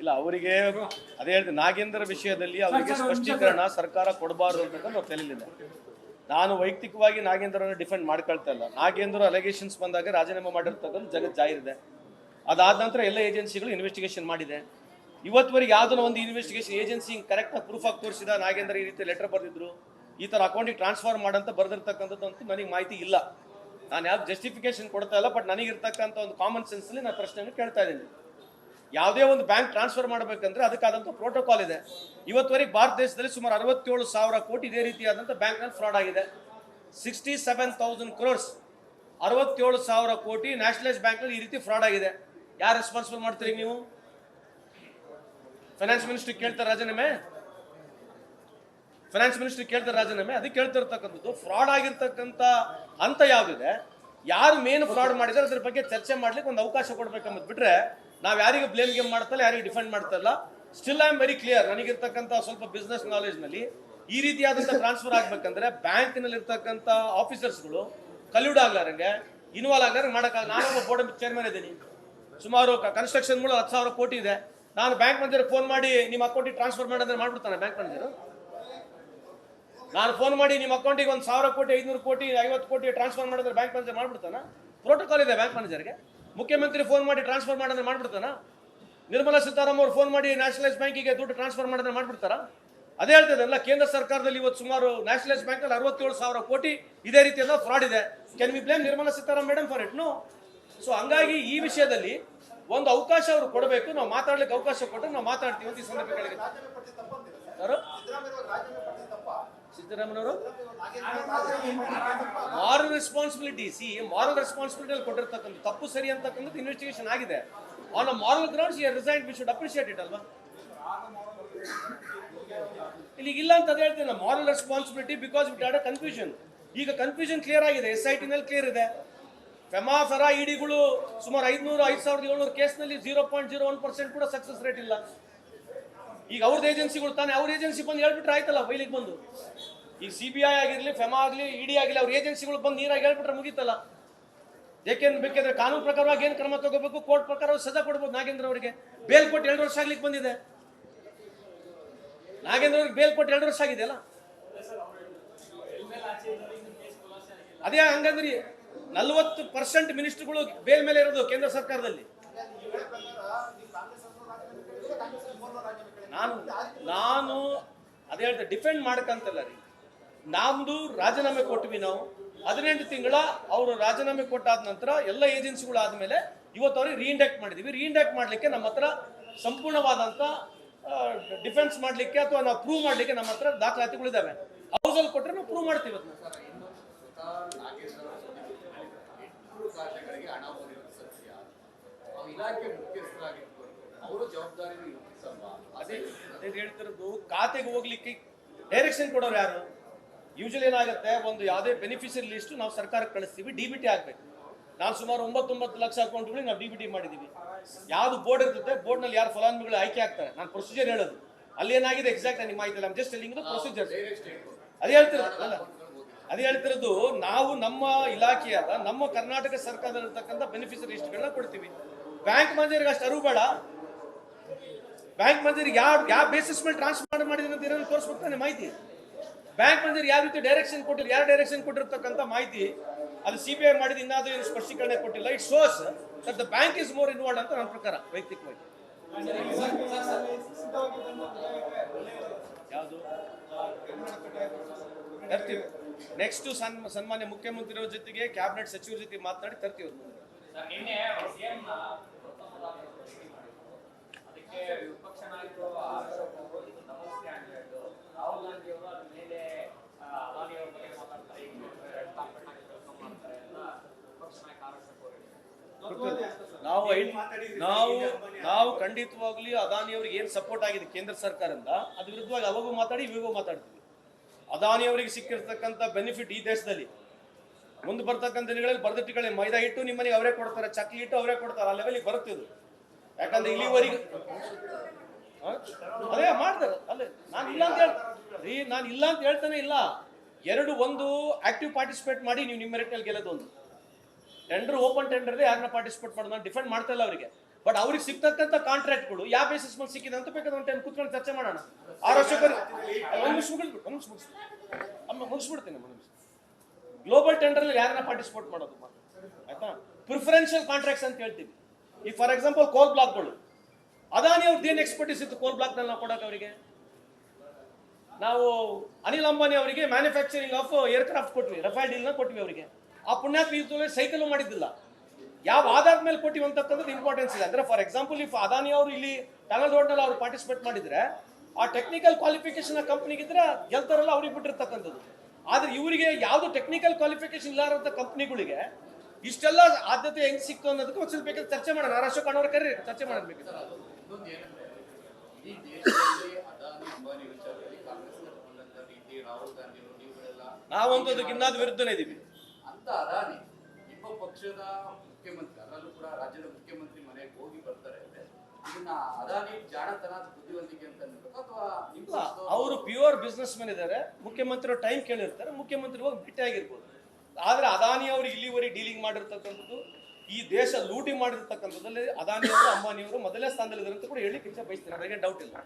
ಇಲ್ಲ ಅವರಿಗೆ ಅದೇ ಹೇಳ್ತೀನಿ, ನಾಗೇಂದ್ರ ವಿಷಯದಲ್ಲಿ ಅವರಿಗೆ ಸ್ಪಷ್ಟೀಕರಣ ಸರ್ಕಾರ ಕೊಡಬಾರ್ದು ಅಂತ ನಾವು ತಲೆಯಲ್ಲಿದೆ. ನಾನು ವೈಯಕ್ತಿಕವಾಗಿ ನಾಗೇಂದ್ರನ ಡಿಫೆಂಡ್ ಮಾಡ್ಕೊಳ್ತಾ ಇಲ್ಲ. ನಾಗೇಂದ್ರ ಅಲಿಗೇಷನ್ಸ್ ಬಂದಾಗ ರಾಜೀನಾಮೆ ಮಾಡಿರ್ತಕ್ಕಂಥ ಜಗತ್ ಜಾಹಿರಿದೆ. ಅದಾದ ನಂತರ ಎಲ್ಲ ಏಜೆನ್ಸಿಗಳು ಇನ್ವೆಸ್ಟಿಗೇಷನ್ ಮಾಡಿದೆ. ಇವತ್ತುವರೆಗೆ ಯಾವುದೋ ಒಂದು ಇನ್ವೆಸ್ಟಿಗೇಷನ್ ಏಜೆನ್ಸಿ ಕರೆಕ್ಟಾಗಿ ಪ್ರೂಫ್ ಆಗಿ ತೋರಿಸಿದ ನಾಗೇಂದ್ರ ಈ ರೀತಿ ಲೆಟರ್ ಬರೆದಿದ್ರು, ಈ ಥರ ಅಕೌಂಟಿಗೆ ಟ್ರಾನ್ಸ್ಫರ್ ಮಾಡಂತ ಬರೆದಿರ್ತಕ್ಕಂಥದ್ದು ನನಗೆ ಮಾಹಿತಿ ಇಲ್ಲ. ನಾನು ಯಾವ್ದು ಜಸ್ಟಿಫಿಕೇಶನ್ ಕೊಡ್ತಾ ಇಲ್ಲ, ಬಟ್ ನನಗಿರ್ತಕ್ಕಂಥ ಒಂದು ಕಾಮನ್ ಸೆನ್ಸಲ್ಲಿ ನಾನು ಪ್ರಶ್ನೆಯನ್ನು ಕೇಳ್ತಾ ಇದ್ದೀನಿ. ಯಾವುದೇ ಒಂದು ಬ್ಯಾಂಕ್ ಟ್ರಾನ್ಸ್ಫರ್ ಮಾಡಬೇಕಂದ್ರೆ ಅದಕ್ಕಾದಂಥ ಪ್ರೋಟೋಕಾಲ್ ಇದೆ. ಇವತ್ತುವರೆಗೆ ಭಾರತ ದೇಶದಲ್ಲಿ ಸುಮಾರು 67,000 ಕೋಟಿ ಇದೇ ರೀತಿಯಾದಂಥ ಬ್ಯಾಂಕ್ನಲ್ಲಿ ಫ್ರಾಡ್ ಆಗಿದೆ. 67,000 crores, 67,000 ಕೋಟಿ ನ್ಯಾಷನಲೈಸ್ ಬ್ಯಾಂಕ್ನಲ್ಲಿ ಈ ರೀತಿ ಫ್ರಾಡ್ ಆಗಿದೆ. ಯಾರು ರೆಸ್ಪಾನ್ಸಿಬಲ್ ಮಾಡ್ತೀರಿ ನೀವು? ಫೈನಾನ್ಸ್ ಮಿನಿಸ್ಟ್ರಿ ಕೇಳ್ತಾರೆ ರಾಜೀನಾಮೆ? ಫೈನಾನ್ಸ್ ಮಿನಿಸ್ಟ್ರಿ ಕೇಳ್ತಾರೆ ರಾಜೀನಾಮೆ? ಅದಕ್ಕೆ ಕೇಳ್ತಿರ್ತಕ್ಕಂಥದ್ದು ಫ್ರಾಡ್ ಆಗಿರ್ತಕ್ಕಂಥ ಅಂತ ಯಾವುದಿದೆ, ಯಾರು ಮೇನ್ ಫ್ರಾಡ್ ಮಾಡಿದ್ರೆ ಅದ್ರ ಬಗ್ಗೆ ಚರ್ಚೆ ಮಾಡ್ಲಿಕ್ಕೆ ಒಂದು ಅವಕಾಶ ಕೊಡ್ಬೇಕಂಬದ್ ಬಿಟ್ರೆ ನಾವು ಯಾರಿಗೆ ಬ್ಲೇಮ್ ಗೇಮ್ ಮಾಡ್ತಲ್ಲ, ಯಾರಿಗೆ ಡಿಫೆಂಡ್ ಮಾಡ್ತಲ್ಲ. Still I am very clear. ನನಗಿರ್ತಕ್ಕಂಥ ಸ್ವಲ್ಪ ಬಿಸ್ನೆಸ್ ನಾಲೆಜ್ನಲ್ಲಿ ಈ ರೀತಿಯಾದಂಥ ಟ್ರಾನ್ಸ್ಫರ್ ಆಗ್ಬೇಕಂದ್ರೆ ಬ್ಯಾಂಕ್ನಲ್ಲಿ ಇರ್ತಕ್ಕಂಥ ಆಫೀಸರ್ಸ್ಗಳು ಕಲ್ಯೂಡ್ ಆಗ್ಲಾರಂಗೆ, ಇನ್ವಾಲ್ವ್ ಆಗ್ಲಾರಂಗೆ ಮಾಡೋಕ್ಕಾಗ. ನಾನೊಬ್ಬ ಬೋರ್ಡ್ ಚೇರ್ಮನ್ ಇದ್ದೀನಿ. ಸುಮಾರು ಕನ್ಸ್ಟ್ರಕ್ಷನ್ ಮೂಲ 10,000 ಕೋಟಿ ಇದೆ. ನಾನು ಬ್ಯಾಂಕ್ ಮ್ಯಾನೇಜರ್ ಫೋನ್ ಮಾಡಿ ನಿಮ್ಮ ಅಕೌಂಟಿಗೆ ಟ್ರಾನ್ಸ್ಫರ್ ಮಾಡೋದ್ರೆ ಮಾಡ್ಬಿಡ್ತಾನೆ ಬ್ಯಾಂಕ್ ಮ್ಯಾನೇಜರು? ನಾನು ಫೋನ್ ಮಾಡಿ ನಿಮ್ಮ ಅಕೌಂಟಿಗೆ 1,000 ಕೋಟಿ, 500 ಕೋಟಿ, 50 ಕೋಟಿ ಟ್ರಾನ್ಸ್ಫರ್ ಮಾಡಿದ್ರೆ ಬ್ಯಾಂಕ್ ಮ್ಯಾನೇಜರ್ ಮಾಡ್ಬಿಡ್ತಾನ? ಪ್ರೋಟೋಕಾಲ್ ಇದೆ ಬ್ಯಾಂಕ್ ಮ್ಯಾನೇಜರ್ಗೆ. ಮುಖ್ಯಮಂತ್ರಿ ಫೋನ್ ಮಾಡಿ ಟ್ರಾನ್ಸ್ಫರ್ ಮಾಡಿದ್ರೆ ಮಾಡ್ಬಿಡ್ತಾನ? ನಿರ್ಮಲಾ ಸೀತಾರಾಮನ್ ಅವರು ಫೋನ್ ಮಾಡಿ ನ್ಯಾಷನಲೈಸ್ ಬ್ಯಾಂಕಿಗೆ ದುಡ್ಡು ಟ್ರಾನ್ಸ್ಫರ್ ಮಾಡಿದ್ರೆ ಮಾಡ್ಬಿಡ್ತಾರ? ಅದೇ ಹೇಳ್ತಿದ್ದಲ್ಲ, ಕೇಂದ್ರ ಸರ್ಕಾರದಲ್ಲಿ ಇವತ್ತು ಸುಮಾರು ನ್ಯಾಷನಲೈಸ್ ಬ್ಯಾಂಕಲ್ಲಿ 67,000 ಕೋಟಿ ಇದೇ ರೀತಿಯಾದ ಫ್ರಾಡ್ ಇದೆ. Can we blame Nirmala Sitharaman madam for it? No. So ಹಂಗಾಗಿ ಈ ವಿಷಯದಲ್ಲಿ ಒಂದು ಅವಕಾಶ ಅವರು ಕೊಡಬೇಕು. ನಾವು ಮಾತಾಡ್ಲಿಕ್ಕೆ ಅವಕಾಶ ಕೊಟ್ಟರೆ ನಾವು ಮಾತಾಡ್ತೀವಿ ಅಂತ ಈ ಸಂದರ್ಭಗಳಿಗೆ. ಸಿದ್ದರಾಮಯ್ಯವರು ಮಾರಲ್ ರೆಸ್ಪಾನ್ಸಿಬಿಲಿಟಿ, ಮಾರಲ್ ರೆಸ್ಪಾನ್ಸಿಬಿಲಿಟಿ ಕೊಟ್ಟಿರ್ತಕ್ಕಂಥ ತಪ್ಪು ಸರಿ ಅಂತಕ್ಕಂಥದ್ದು ಇನ್ವೆಸ್ಟಿಗೇಷನ್ ಆಗಿದೆ. On a moral grounds he resigned. We should appreciate it ಅಲ್ವಾ? ಇಲ್ಲಿ ಇಲ್ಲ ಅಂತ ಅದೇ ಹೇಳ್ತೀನಿ. Moral responsibility because it had a confusion. ಈಗ ಕನ್ಫ್ಯೂಷನ್ ಕ್ಲಿಯರ್ ಆಗಿದೆ. SIT ನಲ್ಲಿ ಕ್ಲಿಯರ್ ಇದೆ. ಫೆಮಾ ಫೆರಾ ಇಡಿಗಳು ಸುಮಾರು 5,700 ಕೇಸ್ನಲ್ಲಿ 0.01% ಕೂಡ ಸಕ್ಸಸ್ ರೇಟ್ ಇಲ್ಲ. ಈಗ ಅವ್ರದ್ದು ಏಜೆನ್ಸಿಗಳು ತಾನೆ, ಅವ್ರ ಏಜೆನ್ಸಿ ಬಂದು ಹೇಳ್ಬಿಟ್ರೆ ಆಯ್ತಲ್ಲ ಬೈಲಿಗೆ ಬಂದು. ಈಗ CBI ಆಗಿರಲಿ, ಫೆಮಾ ಆಗಲಿ, ED ಆಗಲಿ, ಅವ್ರ ಏಜೆನ್ಸಿಗಳು ಬಂದು ನೀರಾಗಿ ಹೇಳ್ಬಿಟ್ರೆ ಮುಗೀತಲ್ಲ. ಏಕೆಂದ್ರೆ ಬೇಕಾದ್ರೆ ಕಾನೂನು ಪ್ರಕಾರವಾಗಿ ಏನು ಕ್ರಮ ತಗೋಬೇಕು, ಕೋರ್ಟ್ ಪ್ರಕಾರ ಸಜಾ ಕೊಡ್ಬೋದು. ನಾಗೇಂದ್ರ ಅವರಿಗೆ ಬೇಲ್ ಕೊಟ್ಟು 2 ವರ್ಷ ಆಗ್ಲಿಕ್ಕೆ ಬಂದಿದೆ. ನಾಗೇಂದ್ರ ಅವ್ರಿಗೆ ಬೇಲ್ ಕೊಟ್ಟು 2 ವರ್ಷ ಆಗಿದೆಯಲ್ಲ. ಅದೇ ಹಂಗಂದ್ರಿ 40% ಮಿನಿಸ್ಟರ್ಗಳು ಬೇಲ್ ಮೇಲೆ ಇರೋದು ಕೇಂದ್ರ ಸರ್ಕಾರದಲ್ಲಿ. ನಾನು ಅದೇ ಹೇಳ್ತೆ, ಡಿಫೆಂಡ್ ಮಾಡಕ್ಕಂತಲ್ಲ ರೀ. ನಮ್ದು ರಾಜೀನಾಮೆ ಕೊಟ್ವಿ ನಾವು 18 ತಿಂಗಳ. ಅವರು ರಾಜೀನಾಮೆ ಕೊಟ್ಟಾದ ನಂತರ ಎಲ್ಲ ಏಜೆನ್ಸಿಗಳು ಆದ್ಮೇಲೆ ಇವತ್ತು ಅವ್ರಿಗೆ ರೀಇಂಡಕ್ಟ್ ಮಾಡಿದೀವಿ. ರೀಇಂಡಕ್ಟ್ ಮಾಡ್ಲಿಕ್ಕೆ ನಮ್ಮ ಹತ್ರ ಸಂಪೂರ್ಣವಾದಂತ ಡಿಫೆನ್ಸ್ ಮಾಡ್ಲಿಕ್ಕೆ ಅಥವಾ ನಾವು ಪ್ರೂವ್ ಮಾಡ್ಲಿಕ್ಕೆ ನಮ್ಮ ಹತ್ರ ದಾಖಲಾತಿಗಳಿದಾವೆ. ಹೌಸಲ್ಲಿ ಕೊಟ್ಟರೆ ನಾವು ಪ್ರೂವ್ ಮಾಡ್ತೀವಿ. ಅದೇ ಹೇಳ್ತಿರೋದು, ಖಾತೆಗೆ ಹೋಗ್ಲಿಕ್ಕೆ ಡೈರೆಕ್ಷನ್ ಕೊಡೋರು ಯಾರು? ಯೂಶಲಿ ಏನಾಗುತ್ತೆ, ಒಂದು ಯಾವುದೇ ಬೆನಿಫಿಷಿಯರಿ ಲಿಸ್ಟ್ ನಾವು ಸರ್ಕಾರಕ್ಕೆ ಕಳಿಸ್ತೀವಿ, DBT ಆಗ್ಬೇಕು. ನಾನು ಸುಮಾರು 9 ಲಕ್ಷ ಅಕೌಂಟ್ಗಳಿಗೆ ನಾವು DBT ಮಾಡಿದೀವಿ. ಯಾವ್ದು ಬೋರ್ಡ್ ಇರ್ತದೆ, ಬೋರ್ಡ್ ನಲ್ಲಿ ಯಾರು ಫಲಾನುಭವಿಗಳು ಆಯ್ಕೆ ಆಗ್ತಾರೆ, ನಾನು ಪ್ರೊಸೀಜರ್ ಹೇಳೋದು. ಅಲ್ಲಿ ಏನಾಗಿದೆ ಎಕ್ಸಾಕ್ಟ್ ನಿಮ್ಗೆ ಮಾಹಿತಿ ಇಲ್ಲ. Just telling the procedure. ಅದೇ ಹೇಳ್ತಿರೋದು ನಾವು ನಮ್ಮ ಇಲಾಖೆಯಾದ ನಮ್ಮ ಕರ್ನಾಟಕ ಸರ್ಕಾರದಲ್ಲಿರ್ತಕ್ಕಂಥ ಬೆನಿಫಿಷರಿ ಲಿಸ್ಟ್ಗಳನ್ನ ಕೊಡ್ತೀವಿ. ಬ್ಯಾಂಕ್ ಮ್ಯಾನೇಜರ್ಗೆ ಅಷ್ಟು ಅರಿವು ಬೇಡ. ಬ್ಯಾಂಕ್ ಮ್ಯಾನೇಜರ್ಗೆ ಯಾವ ಬೇಸಿಸ್ ಮೇಲೆ ಟ್ರಾನ್ಸ್ಫರ್ ಮಾಡಿದ್ರೆ ಅಂತ ಏನೋ ತೋರಿಸ್ಬೇಕಾನೆ ಮಾಹಿತಿ. ಬ್ಯಾಂಕ್ ಮ್ಯಾನೇಜರ್ ಯಾವ ರೀತಿ ಡೈರೆಕ್ಷನ್ ಕೊಟ್ಟಿಲ್ಲ, ಯಾರು ಡೈರೆಕ್ಷನ್ ಕೊಟ್ಟಿರ್ತಕ್ಕಂಥ ಮಾಹಿತಿ ಅದು CBI ಮಾಡಿದ ಇನ್ನಾದ್ರೂ ಏನು ಸ್ಪಷ್ಟೀಕರಣ ಕೊಟ್ಟಿಲ್ಲ. It shows that the bank is more involved ಅಂತ ನನ್ನ ಪ್ರಕಾರ ವೈಯಕ್ತಿಕವಾಗಿ. ಯಾವುದು ತರ್ತೀವಿ ನೆಕ್ಸ್ಟ್ ಸನ್ಮಾನ್ಯ ಮುಖ್ಯಮಂತ್ರಿಯವರ ಜೊತೆಗೆ ಕ್ಯಾಬಿನೆಟ್ ಸಚಿವರ ಜೊತೆ ಮಾತನಾಡಿ ತರ್ತೀವಿ. ನಾವು ಖಂಡಿತವಾಗ್ಲಿ ಅದಾನಿಯವ್ರಿಗೆ ಏನ್ ಸಪೋರ್ಟ್ ಆಗಿದೆ ಕೇಂದ್ರ ಸರ್ಕಾರದಿಂದ ಅದ್ರ ವಿರುದ್ಧವಾಗಿ ಅವಾಗೂ ಮಾತಾಡಿ ಇವಾಗೂ ಮಾತಾಡ್ತೀವಿ. ಅದಾನಿಯವರಿಗೆ ಸಿಕ್ಕಿರ್ತಕ್ಕಂಥ ಬೆನಿಫಿಟ್ ಈ ದೇಶದಲ್ಲಿ ಮುಂದೆ ಬರ್ತಕ್ಕಂಥ ದಿನಗಳಲ್ಲಿ ಬರ್ದಿಟ್ಟುಗಳೇ ಮೈದಾ ಹಿಟ್ಟು ನಿಮ್ಮ ಮನೆಗೆ ಅವರೇ ಕೊಡ್ತಾರೆ, ಚಕ್ಲಿ ಹಿಟ್ಟು ಅವರೇ ಕೊಡ್ತಾರೆ. ಆ ಲೆವೆಲ್ಗೆ ಬರುತ್ತಿದ್ದು. ಯಾಕಂದ್ರೆ ಇಲ್ಲಿವರೆಗೆ ಅದೇ ಮಾಡ್ತಾರೆ. ಅಲ್ಲೇ ನಾನು ಇಲ್ಲ ಅಂತ ಹೇಳ್ತಾನೆ ಇಲ್ಲ. ಒಂದು ಆಕ್ಟಿವ್ ಪಾರ್ಟಿಸಿಪೇಟ್ ಮಾಡಿ ನೀವು ನಿಮ್ಮ ಮೆರಿಟ್ನಲ್ಲಿ ಗೆಲ್ಲೋದು. ಒಂದು ಟೆಂಡರ್ ಓಪನ್ ಟೆಂಡರ್ ಯಾರನ್ನ ಪಾರ್ಟಿಸಿಪೇಟ್ ಮಾಡೋದು ನಾನು ಡಿಫೆಂಡ್ ಮಾಡ್ತಾ ಇಲ್ಲ ಅವರಿಗೆ. ಬಟ್ ಅವ್ರಿಗೆ ಸಿಗ್ತಕ್ಕಂಥ ಕಾಂಟ್ರಾಕ್ಟ್ಗಳು ಯಾವ ಬೇಸಿಸ್ ಮೇಲೆ ಸಿಕ್ಕಿದೆ ಅಂತ ಬೇಕಾದ್ರೆ ಒಂದು ಟೈಮ್ ಕೂತ್ಕೊಂಡು ಚರ್ಚೆ ಮಾಡೋಣ. 6 ವರ್ಷಕ್ಕೆ ಮುಗಿಸ್ಬಿಡ್ತೀನಿ. ಗ್ಲೋಬಲ್ ಟೆಂಡರ್ ಯಾರನ್ನ ಪಾರ್ಟಿಸಿಪೇಟ್ ಮಾಡೋದು ಆಯ್ತಾ? ಪ್ರಿಫರೆನ್ಷಿಯಲ್ ಕಾಂಟ್ರಾಕ್ಟ್ಸ್ ಅಂತ ಹೇಳ್ತೀವಿ. ಈ ಫಾರ್ ಎಕ್ಸಾಂಪಲ್ ಕೋಲ್ ಬ್ಲಾಕ್ಗಳು, ಅದಾನಿ ಅವ್ರದ್ದು ಏನು ಎಕ್ಸ್ಪರ್ಟೀಸ್ ಇತ್ತು ಕೋಲ್ ಬ್ಲಾಕ್ ನಲ್ಲಿ ನಾವು ಕೊಡೋಕೆ ಅವರಿಗೆ? ನಾವು ಅನಿಲ್ ಅಂಬಾನಿ ಅವರಿಗೆ ಮ್ಯಾನುಫ್ಯಾಕ್ಚರಿಂಗ್ ಆಫ್ ಏರ್ಕ್ರಾಫ್ಟ್ ಕೊಟ್ವಿ, ರಫೇಲ್ ಡೀಲ್ ನ ಕೊಟ್ವಿ ಅವರಿಗೆ. ಆ ಪುಣ್ಯಾತ್ಮ ಸೈಕಲ್ ಮಾಡಿದ್ದಿಲ್ಲ. ಯಾವ ಆಧಾರದ ಮೇಲೆ ಕೊಟ್ಟಿವಿ ಅಂತಕ್ಕಂಥದ್ದು ಇಂಪಾರ್ಟೆನ್ಸ್ ಇದೆ. ಅಂದ್ರೆ ಫಾರ್ ಎಕ್ಸಾಂಪಲ್ ಇಫ್ ಅದಾನಿ ಅವರು ಇಲ್ಲಿ ಟನಲ್ ರೋಡ್ ನಲ್ಲಿ ಅವ್ರು ಪಾರ್ಟಿಸಿಪೇಟ್ ಮಾಡಿದ್ರೆ ಆ ಟೆಕ್ನಿಕಲ್ ಕ್ವಾಲಿಫಿಕೇಶನ್ ಕಂಪ್ನಿಗಿದ್ರೆ ಗೆಲ್ತಾರಲ್ಲ ಅವ್ರಿಗೆ ಬಿಟ್ಟಿರ್ತಕ್ಕಂಥದ್ದು. ಆದ್ರೆ ಇವರಿಗೆ ಯಾವ್ದು ಟೆಕ್ನಿಕಲ್ ಕ್ವಾಲಿಫಿಕೇಶನ್ ಇಲ್ಲಾರಂತ ಕಂಪ್ನಿಗಳಿಗೆ ಇಷ್ಟೆಲ್ಲ ಆದ್ಯತೆ ಹೆಂಗ್ ಸಿಕ್ತು ಅನ್ನೋದಕ್ಕೆ ಒಂದ್ ಸ್ವಲ್ಪ ಬೇಕಾದ್ರೆ ಚರ್ಚೆ ಮಾಡೋಣ. ಅಶೋಕ್ ಅಣ್ಣವ್ರ ಕರೀ, ಚರ್ಚೆ ಮಾಡಬೇಕು. ನಾವಂತೂ ಅದಕ್ಕೆ ಇನ್ನಾದ ವಿರುದ್ಧನೇ ಇದೀವಿ ಅಂತ. ಅದಾನಿ ನಿಮ್ಮ ಪಕ್ಷದ ಮುಖ್ಯಮಂತ್ರಿ, ಅದರಲ್ಲೂ ಕೂಡ ರಾಜ್ಯದ ಮುಖ್ಯಮಂತ್ರಿ ಮನೆಗೆ ಹೋಗಿ ಬರ್ತಾರೆ ಅಂದ್ರೆ ಇದನ್ನ ಅದಾನಿ ಜಾಣತನ ಬುದ್ಧಿವಂತಿಕೆ ಅಂತ ಅನ್ಬೇಕು ಅಥವಾ ಅವರು ಪ್ಯೂರ್ ಬಿಸ್ನೆಸ್ ಮ್ಯಾನ್ ಇದ್ದಾರೆ. ಮುಖ್ಯಮಂತ್ರಿ ಟೈಮ್ ಕೇಳಿರ್ತಾರೆ, ಮುಖ್ಯಮಂತ್ರಿ ಹೋಗಿ ಭೇಟಿ ಆಗಿರ್ಬೋದು. ಆದ್ರೆ ಅದಾನಿ ಅವರು ಇಲ್ಲಿವರೆಗೆ ಡೀಲಿಂಗ್ ಮಾಡಿರ್ತಕ್ಕಂಥದ್ದು, ಈ ದೇಶ ಲೂಟಿ ಮಾಡಿರ್ತಕ್ಕಂಥದ್ದಲ್ಲಿ ಅದಾನಿ ಅವರು ಅಂಬಾನಿ ಅವರು ಮೊದಲೇ ಸ್ಥಾನದಲ್ಲಿ ಇದ್ದಾರೆ ಅಂತ ಕೂಡ ಹೇಳಿ ಬಯಸ್ತೀನಿ. ಅದಕ್ಕೆ ಡೌಟ್ ಇಲ್ಲ.